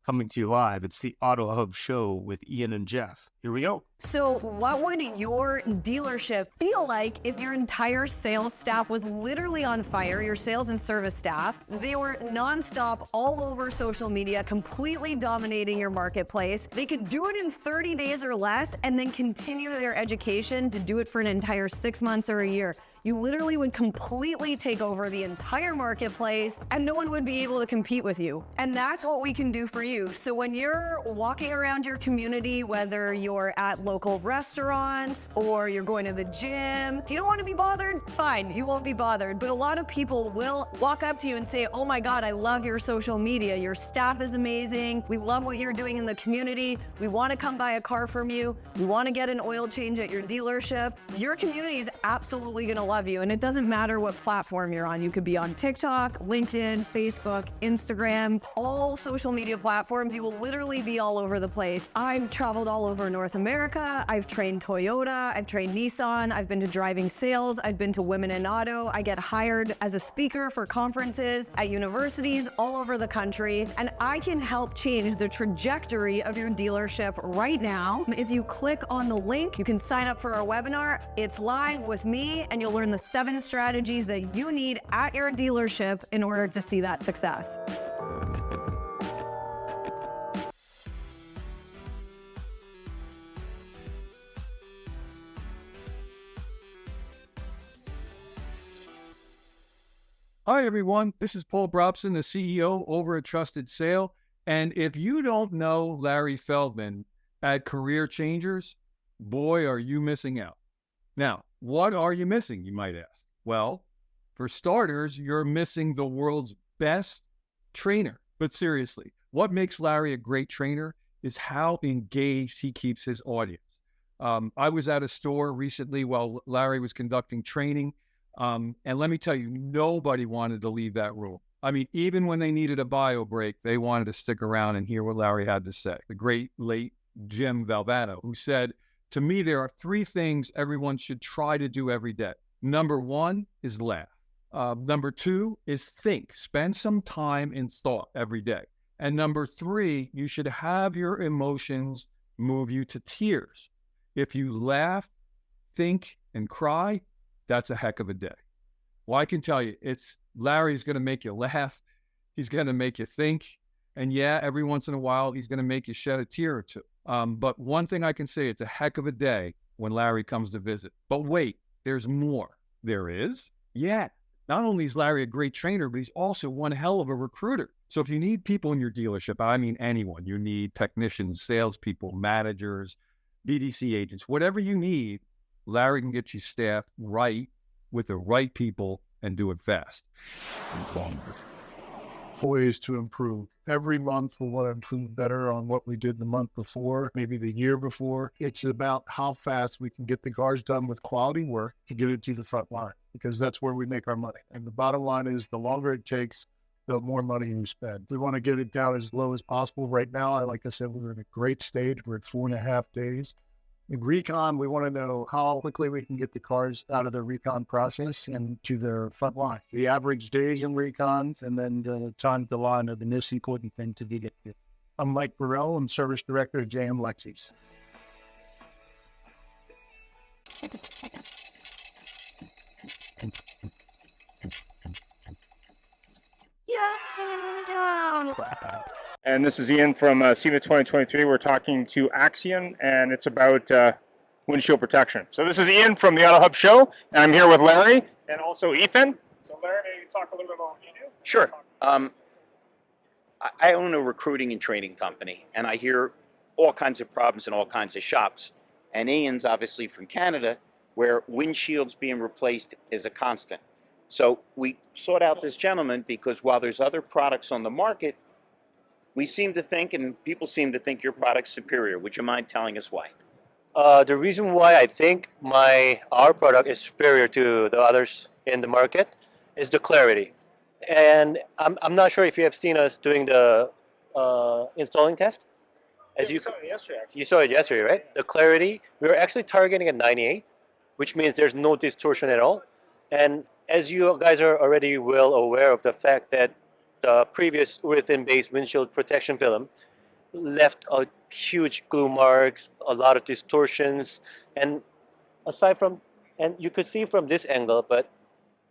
Coming to you live, it's the Auto Hub Show with Ian and Jeff. Here we go. So what would your dealership feel like if your entire sales staff was literally on fire, your sales and service staff? They were nonstop all over social media, completely dominating your marketplace. They could do it in 30 days or less and then continue their education to do it for an entire 6 months or a year. You literally would completely take over the entire marketplace and no one would be able to compete with you. And that's what we can do for you. So when you're walking around your community, whether you're at local restaurants or you're going to the gym, if you don't want to be bothered, fine, you won't be bothered. But a lot of people will walk up to you and say, oh my God, I love your social media. Your staff is amazing. We love what you're doing in the community. We want to come buy a car from you. We want to get an oil change at your dealership. Your community is absolutely going to love you. And it doesn't matter what platform you're on. You could be on TikTok, LinkedIn, Facebook, Instagram, all social media platforms. You will literally be all over the place. I've traveled all over North America. I've trained Toyota. I've trained Nissan. I've been to driving sales. I've been to Women in Auto. I get hired as a speaker for conferences at universities all over the country. And I can help change the trajectory of your dealership right now. If you click on the link, you can sign up for our webinar. It's live with me, and you'll learn the 7 strategies that you need at your dealership in order to see that success. Hi, everyone. This is Paul Robson, the CEO over at Trusted Sale. And if you don't know Larry Feldman at Career Changers, boy, are you missing out. Now, what are you missing, you might ask? Well, for starters, you're missing the world's best trainer. But seriously, what makes Larry a great trainer is how engaged he keeps his audience. I was at a store recently while Larry was conducting training. And let me tell you, nobody wanted to leave that room. I mean, even when they needed a bio break, they wanted to stick around and hear what Larry had to say. The great late Jim Valvano, who said, to me, there are 3 things everyone should try to do every day. Number 1 is laugh. Number 2 is think. Spend some time in thought every day. And number 3, you should have your emotions move you to tears. If you laugh, think, and cry, that's a heck of a day. Well, I can tell you, Larry's going to make you laugh. He's going to make you think. And yeah, every once in a while, he's going to make you shed a tear or two. But one thing I can say, it's a heck of a day when Larry comes to visit. But wait, there's more. There is? Yeah. Not only is Larry a great trainer, but he's also one hell of a recruiter. So if you need people in your dealership, I mean anyone, you need technicians, salespeople, managers, BDC agents, whatever you need, Larry can get you staffed right with the right people and do it fast. Ways to improve. Every month we want to improve better on what we did the month before, maybe the year before. It's about how fast we can get the cars done with quality work to get it to the front line, because that's where we make our money. And the bottom line is the longer it takes, the more money you spend. We want to get it down as low as possible. Right now, like I said, we're in a great stage. We're at 4.5 days. In recon, we want to know how quickly we can get the cars out of the recon process and to their front line. The average days in recon, and then the time to line are the most important thing to get to. I'm Mike Burrell. I'm Service Director at JM Lexus. And this is Ian from SEMA 2023. We're talking to Axion, and it's about windshield protection. So this is Ian from the Auto Hub Show, and I'm here with Larry and also Ethan. So Larry, maybe talk a little bit about what you do. Sure. I own a recruiting and training company, and I hear all kinds of problems in all kinds of shops. And Ian's obviously from Canada, where windshields being replaced is a constant. So we sought out this gentleman because while there's other products on the market, we seem to think, and people seem to think, your product's superior. Would you mind telling us why? The reason why I think our product is superior to the others in the market is the clarity. And I'm not sure if you have seen us doing the installing test. You saw it yesterday, actually. You saw it yesterday, right? The clarity, we were actually targeting at 98, which means there's no distortion at all. And as you guys are already well aware of the fact that the previous urethane-based windshield protection film left a huge glue marks, a lot of distortions, and aside from, and you could see from this angle, but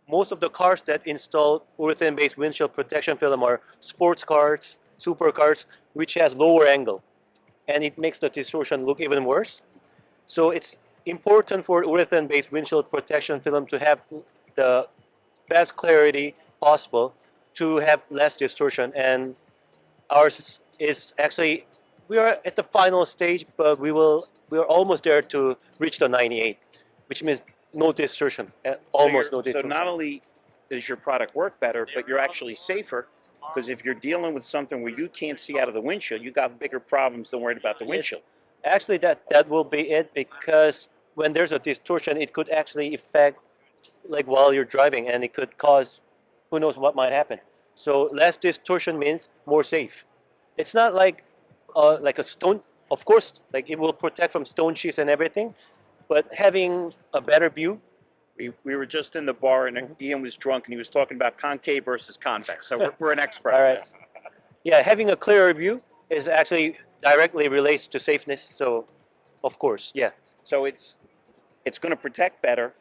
most of the cars that install urethane-based windshield protection film are sports cars, supercars, which has lower angle, and it makes the distortion look even worse. So it's important for urethane-based windshield protection film to have the best clarity possible to have less distortion. And ours is actually, we are at the final stage, but we are almost there to reach the 98, which means no distortion, almost no So distortion. not only does your product work better, but you're actually safer, because if you're dealing with something where you can't see out of the windshield, you got bigger problems than worried about the windshield. Actually, that will be it, because when there's a distortion, it could actually affect, like while you're driving, and it could cause, who knows what might happen. So less distortion means more safe. It's not like a stone. Of course, like it will protect from stone chips and everything, but having a better view. We were just in the bar, and Ian was drunk, and he was talking about concave versus convex. So we're an expert All at right. this. Yeah, having a clearer view is actually directly relates to safeness. So, of course, yeah. So it's going to protect better,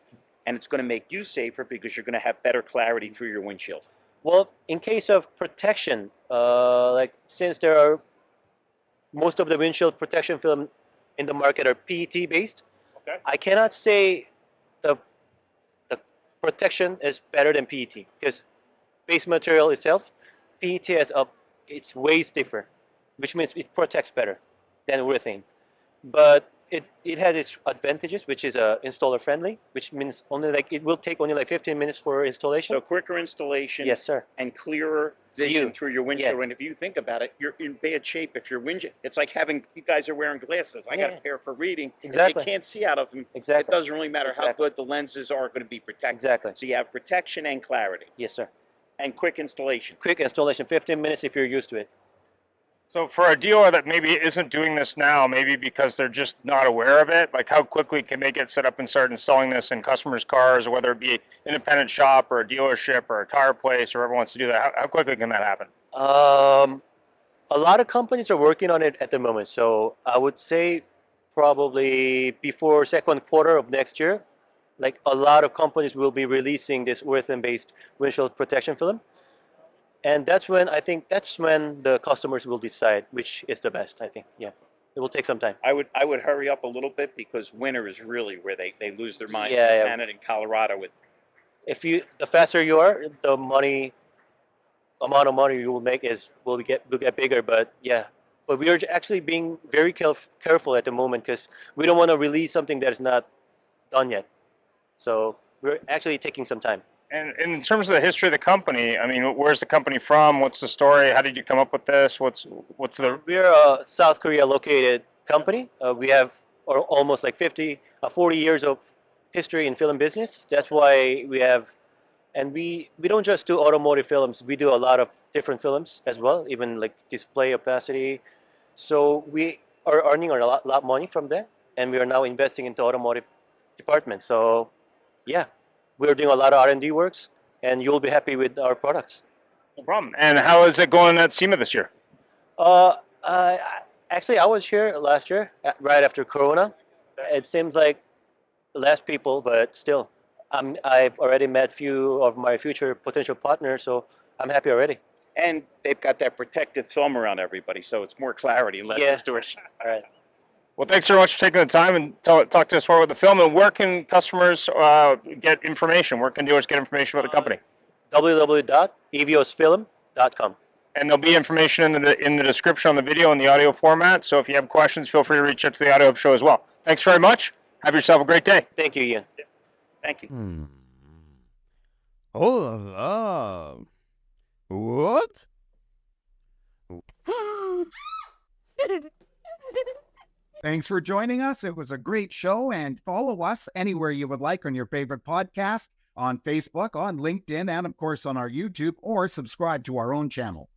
and it's going to make you safer because you're going to have better clarity through your windshield. Well, in case of protection, like since there are most of the windshield protection film in the market are PET based, Okay. I cannot say the protection is better than PET, because base material itself, PET it's way stiffer, which means it protects better than urethane. But it has its advantages, which is installer friendly, which means it will take only like 15 minutes for installation. So quicker installation. Yes, sir. And clearer vision View. through your windshield. Yeah. And if you think about it, you're in bad shape if your windshield. It's like you guys are wearing glasses. I got Yeah. a pair for reading. Exactly. If you can't see out of them. Exactly. It doesn't really matter how Exactly. good the lenses are going to be protected. Exactly. So you have protection and clarity Yes, sir. and quick installation. Quick installation, 15 minutes if you're used to it. So for a dealer that maybe isn't doing this now, maybe because they're just not aware of it, like how quickly can they get set up and start installing this in customers' cars, whether it be an independent shop or a dealership or a tire place or whoever wants to do that? How quickly can that happen? A lot of companies are working on it at the moment. So I would say probably before second quarter of next year, like a lot of companies will be releasing this urethane-based windshield protection film. And that's when the customers will decide which is the best, I think. Yeah, it will take some time. I would hurry up a little bit because winter is really where they lose their mind. Yeah, yeah. Canada and Colorado with. The faster you are, the amount of money you will make will get bigger. But yeah, but we are actually being very careful at the moment, because we don't want to release something that is not done yet. So we're actually taking some time. And in terms of the history of the company, I mean, where's the company from? What's the story? How did you come up with this? What's the... We're a South Korea located company. We have almost like 40 years of history in film business. That's why we have, and we don't just do automotive films. We do a lot of different films as well, even like display opacity. So we are earning a lot of money from that, and we are now investing into automotive department. So yeah, we're doing a lot of R&D works, and you'll be happy with our products. No problem. And how is it going at SEMA this year? Actually, I was here last year, right after Corona. It seems like less people, but still, I've already met few of my future potential partners, so I'm happy already. And they've got that protective film around everybody, so it's more clarity and less Yeah. distortion. All right. Well, thanks very much for taking the time and talk to us more about the film. And where can customers get information? Where can dealers get information about the company? www.eviosfilm.com. And there'll be information in the description on the video and the audio format. So if you have questions, feel free to reach out to the Auto Hub Show as well. Thanks very much. Have yourself a great day. Thank you, Ian. Thank you. Oh la la. What? Thanks for joining us. It was a great show, and follow us anywhere you would like on your favorite podcast, on Facebook, on LinkedIn, and of course on our YouTube, or subscribe to our own channel.